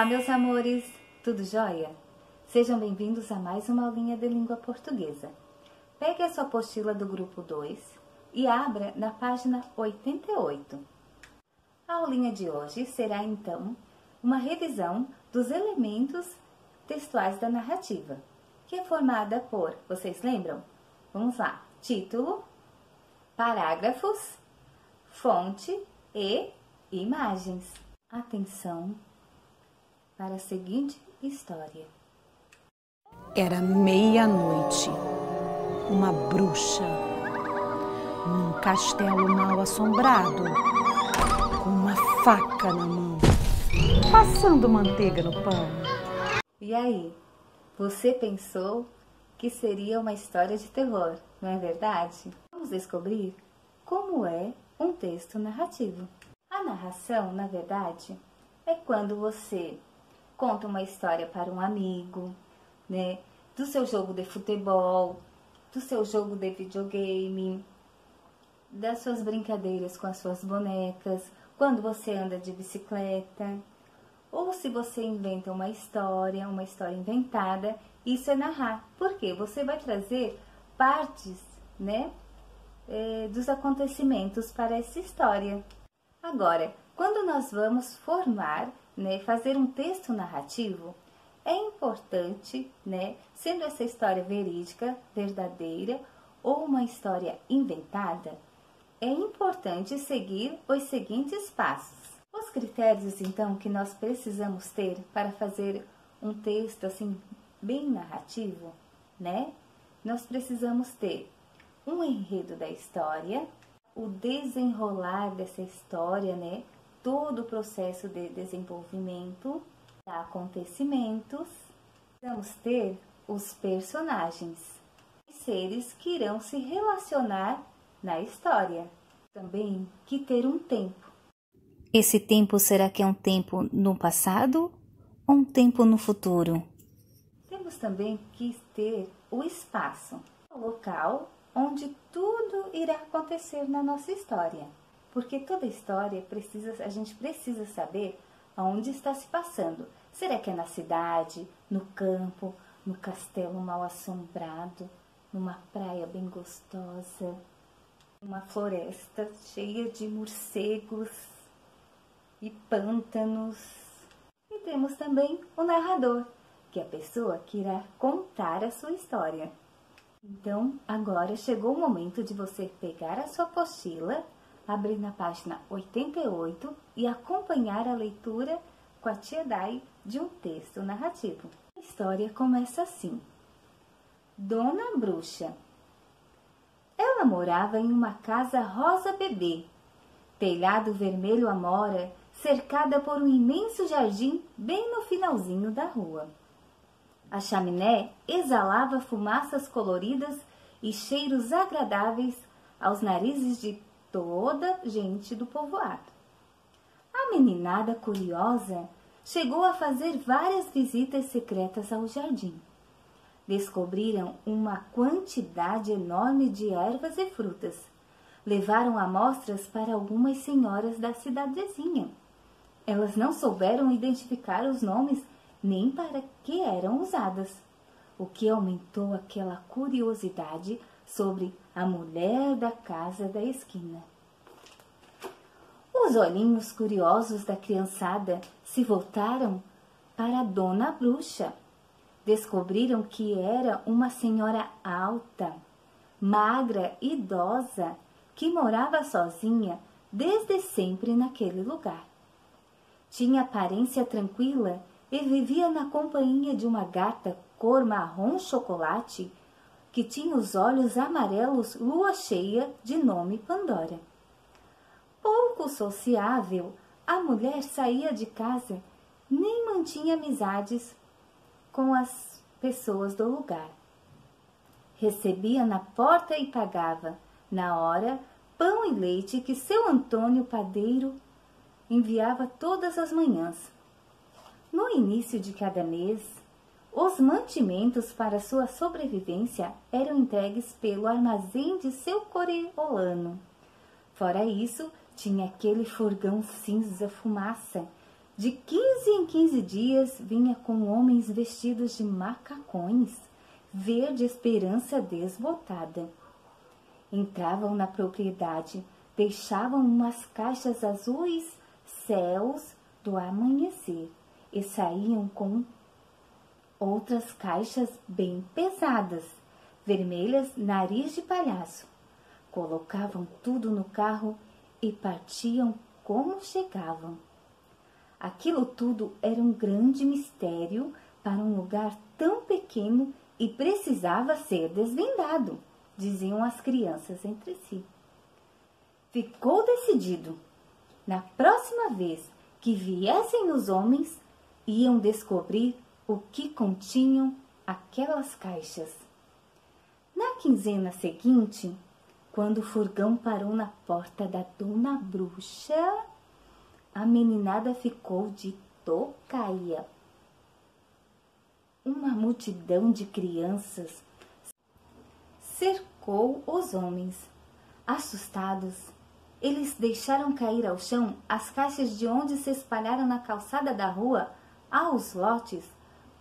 Olá, meus amores, tudo jóia? Sejam bem-vindos a mais uma aulinha de língua portuguesa. Pegue a sua apostila do grupo 2 e abra na página 88. A aulinha de hoje será, então, uma revisão dos elementos textuais da narrativa, que é formada por, vocês lembram? Vamos lá, título, parágrafos, fonte e imagens. Atenção para a seguinte história. Era meia-noite. Uma bruxa, num castelo mal assombrado, com uma faca na mão, passando manteiga no pão. E aí, você pensou que seria uma história de terror, não é verdade? Vamos descobrir como é um texto narrativo. A narração, na verdade, é quando você conta uma história para um amigo, né? Do seu jogo de futebol, do seu jogo de videogame, das suas brincadeiras com as suas bonecas, quando você anda de bicicleta, ou se você inventa uma história inventada, isso é narrar. Porque você vai trazer partes, né, dos acontecimentos para essa história. Agora, quando nós vamos formar, né, fazer um texto narrativo, é importante, né, sendo essa história verídica, verdadeira ou uma história inventada, é importante seguir os seguintes passos. Os critérios, então, que nós precisamos ter para fazer um texto assim bem narrativo, né? Nós precisamos ter um enredo da história, o desenrolar dessa história, né? Todo o processo de desenvolvimento, acontecimentos. Vamos ter os personagens, os seres que irão se relacionar na história. Também que ter um tempo. Esse tempo será que é um tempo no passado ou um tempo no futuro? Temos também que ter o espaço, o local onde tudo irá acontecer na nossa história. Porque toda história a gente precisa saber aonde está se passando. Será que é na cidade, no campo, no castelo mal assombrado, numa praia bem gostosa, uma floresta cheia de morcegos e pântanos? E temos também o narrador, que é a pessoa que irá contar a sua história. Então, agora chegou o momento de você pegar a sua apostila, abrir na página 88 e acompanhar a leitura com a tia Dai de um texto narrativo. A história começa assim. Dona Bruxa. Ela morava em uma casa rosa bebê, telhado vermelho amora, cercada por um imenso jardim bem no finalzinho da rua. A chaminé exalava fumaças coloridas e cheiros agradáveis aos narizes de toda gente do povoado. A meninada curiosa chegou a fazer várias visitas secretas ao jardim. Descobriram uma quantidade enorme de ervas e frutas. Levaram amostras para algumas senhoras da cidadezinha. Elas não souberam identificar os nomes nem para que eram usadas, o que aumentou aquela curiosidade sobre a mulher da casa da esquina. Os olhinhos curiosos da criançada se voltaram para a Dona Bruxa. Descobriram que era uma senhora alta, magra, idosa, que morava sozinha desde sempre naquele lugar. Tinha aparência tranquila e vivia na companhia de uma gata cor marrom chocolate que tinha os olhos amarelos lua cheia de nome Pandora. Pouco sociável, a mulher saía de casa, nem mantinha amizades com as pessoas do lugar. Recebia na porta e pagava, na hora, pão e leite que seu Antônio padeiro enviava todas as manhãs. No início de cada mês, os mantimentos para sua sobrevivência eram entregues pelo armazém de seu coriolano. Fora isso, tinha aquele furgão cinza fumaça De 15 em 15 dias vinha com homens vestidos de macacões, verde esperança desbotada. Entravam na propriedade, deixavam umas caixas azuis, céus do amanhecer, e saíam com outras caixas bem pesadas, vermelhas, nariz de palhaço. Colocavam tudo no carro e partiam como chegavam. Aquilo tudo era um grande mistério para um lugar tão pequeno e precisava ser desvendado, diziam as crianças entre si. Ficou decidido. Na próxima vez que viessem os homens, iam descobrir o que continham aquelas caixas. Na quinzena seguinte, quando o furgão parou na porta da Dona Bruxa, a meninada ficou de tocaia. Uma multidão de crianças cercou os homens. Assustados, eles deixaram cair ao chão as caixas de onde se espalharam na calçada da rua aos lotes,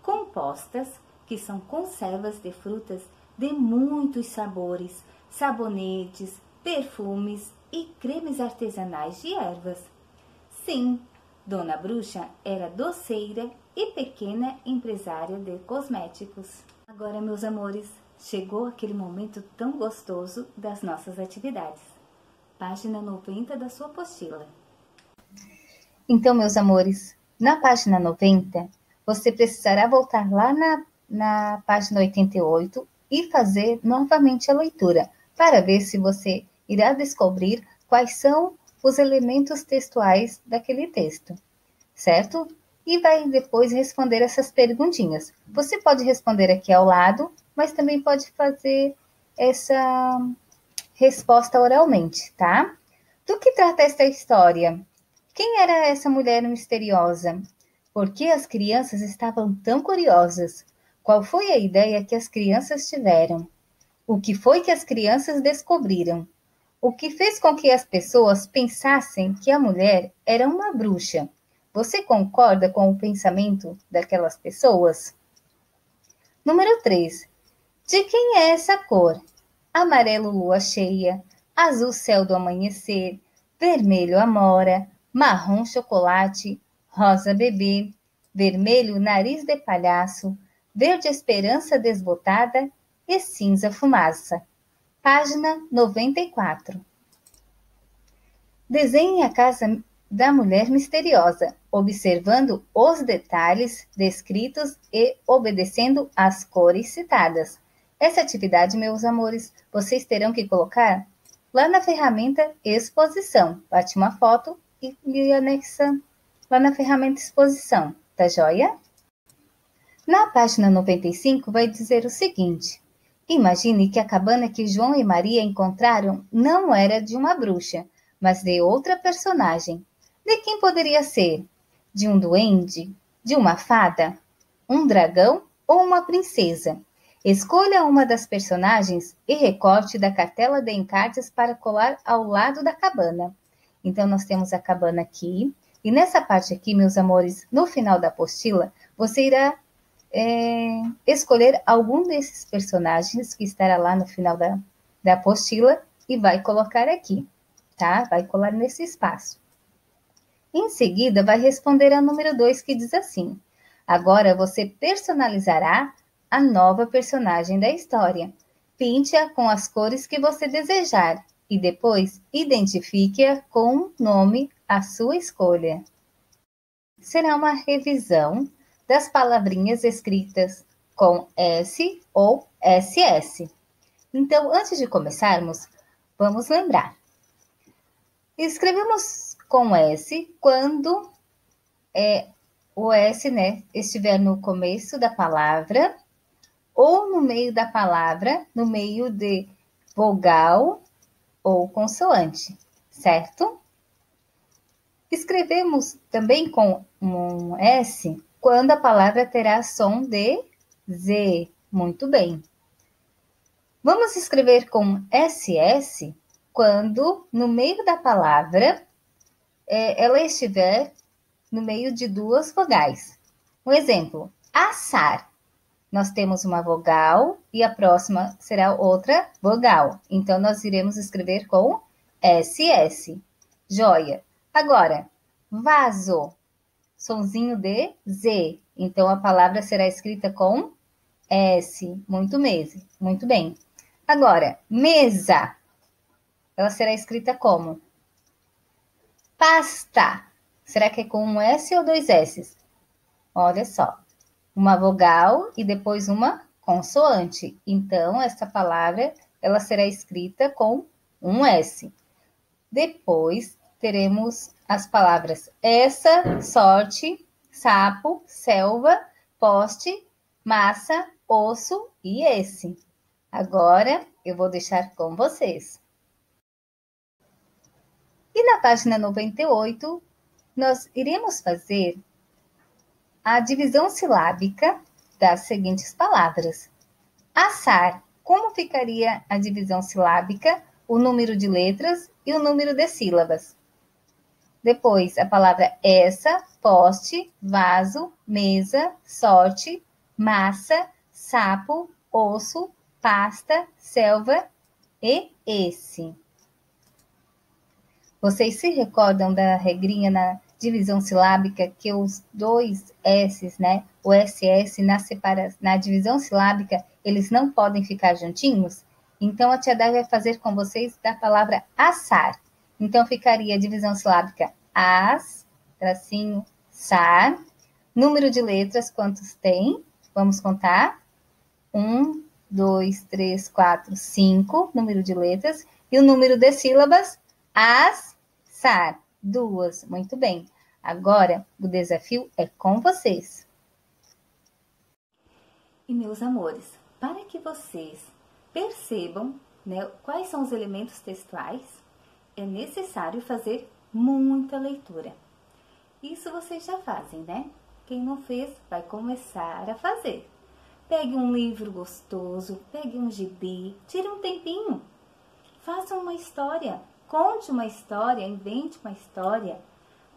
compostas, que são conservas de frutas de muitos sabores, sabonetes, perfumes e cremes artesanais de ervas. Sim, Dona Bruxa era doceira e pequena empresária de cosméticos. Agora, meus amores, chegou aquele momento tão gostoso das nossas atividades. Página 90 da sua apostila. Então, meus amores, na página 90, você precisará voltar lá na página 88 e fazer novamente a leitura, para ver se você irá descobrir quais são os elementos textuais daquele texto, certo? E vai depois responder essas perguntinhas. Você pode responder aqui ao lado, mas também pode fazer essa resposta oralmente, tá? Do que trata esta história? Quem era essa mulher misteriosa? Por que as crianças estavam tão curiosas? Qual foi a ideia que as crianças tiveram? O que foi que as crianças descobriram? O que fez com que as pessoas pensassem que a mulher era uma bruxa? Você concorda com o pensamento daquelas pessoas? Número 3. De quem é essa cor? Amarelo lua cheia, azul céu do amanhecer, vermelho amora, marrom chocolate, rosa bebê, vermelho nariz de palhaço, verde esperança desbotada e cinza fumaça. Página 94. Desenhe a casa da mulher misteriosa, observando os detalhes descritos e obedecendo às cores citadas. Essa atividade, meus amores, vocês terão que colocar lá na ferramenta Exposição. Bate uma foto e me anexa lá na ferramenta Exposição, tá joia? Na página 95 vai dizer o seguinte: imagine que a cabana que João e Maria encontraram não era de uma bruxa, mas de outra personagem. De quem poderia ser? De um duende? De uma fada? Um dragão ou uma princesa? Escolha uma das personagens e recorte da cartela de encartes para colar ao lado da cabana. Então, nós temos a cabana aqui. E nessa parte aqui, meus amores, no final da apostila, você irá escolher algum desses personagens que estará lá no final da apostila e vai colocar aqui, tá? Vai colar nesse espaço. Em seguida, vai responder a número 2, que diz assim: agora você personalizará a nova personagem da história. Pinte-a com as cores que você desejar e depois identifique-a com um nome à sua escolha. Será uma revisão das palavrinhas escritas com S ou SS. Então, antes de começarmos, vamos lembrar. Escrevemos com S quando o S, estiver no começo da palavra ou no meio da palavra, no meio de vogal ou consoante, certo? Escrevemos também com um S quando a palavra terá som de Z. Muito bem. Vamos escrever com SS quando no meio da palavra ela estiver no meio de duas vogais. Um exemplo, assar. Nós temos uma vogal e a próxima será outra vogal. Então, nós iremos escrever com SS. Joia. Agora, vaso. Sonzinho de Z. Então, a palavra será escrita com S. Muito bem. Agora, mesa. Ela será escrita como? Pasta. Será que é com um S ou dois S? Olha só. Uma vogal e depois uma consoante. Então, essa palavra ela será escrita com um S. Depois, teremos as palavras essa, sorte, sapo, selva, poste, massa, osso e esse. Agora, eu vou deixar com vocês. E na página 98, nós iremos fazer a divisão silábica das seguintes palavras. Assar. Como ficaria a divisão silábica, o número de letras e o número de sílabas? Depois, a palavra essa, poste, vaso, mesa, sorte, massa, sapo, osso, pasta, selva e esse. Vocês se recordam da regrinha na divisão silábica que os dois S's, né? O SS na divisão silábica, eles não podem ficar juntinhos? Então, a tia Dai vai fazer com vocês da palavra assar. Então, ficaria a divisão silábica as, tracinho, sar. Número de letras, quantos tem? Vamos contar. 1, 2, 3, 4, 5, número de letras. E o número de sílabas, as, sar. 2, muito bem. Agora, o desafio é com vocês. E, meus amores, para que vocês percebam, né, quais são os elementos textuais, é necessário fazer muita leitura. Isso vocês já fazem, né? Quem não fez, vai começar a fazer. Pegue um livro gostoso, pegue um gibi, tire um tempinho. Faça uma história, conte uma história, invente uma história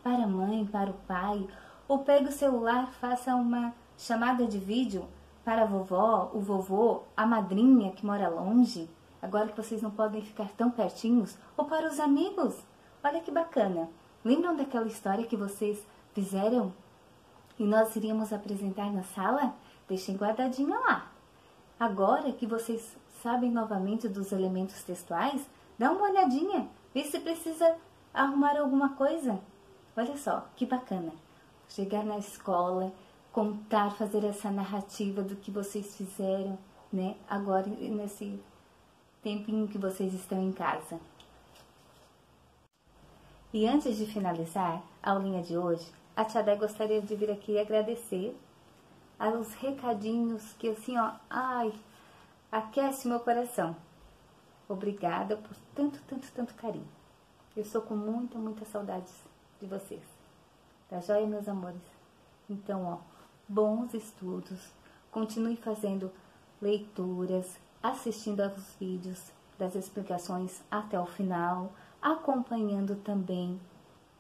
para a mãe, para o pai. Ou pegue o celular, faça uma chamada de vídeo para a vovó, o vovô, a madrinha que mora longe, agora que vocês não podem ficar tão pertinhos, ou para os amigos. Olha que bacana. Lembram daquela história que vocês fizeram e nós iríamos apresentar na sala? Deixem guardadinha lá. Agora que vocês sabem novamente dos elementos textuais, dá uma olhadinha, vê se precisa arrumar alguma coisa. Olha só, que bacana. Chegar na escola, contar, fazer essa narrativa do que vocês fizeram, né? Agora, nesse tempinho que vocês estão em casa. E antes de finalizar a aulinha de hoje, a tia Dai gostaria de vir aqui agradecer aos recadinhos que assim, ó, ai, aquece meu coração. Obrigada por tanto carinho. Eu estou com muita saudades de vocês. Tá joia, meus amores? Então, ó, bons estudos. Continue fazendo leituras, assistindo aos vídeos das explicações até o final, acompanhando também,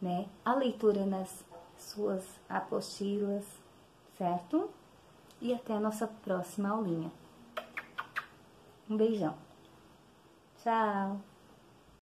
né, a leitura nas suas apostilas, certo? E até a nossa próxima aulinha. Um beijão. Tchau!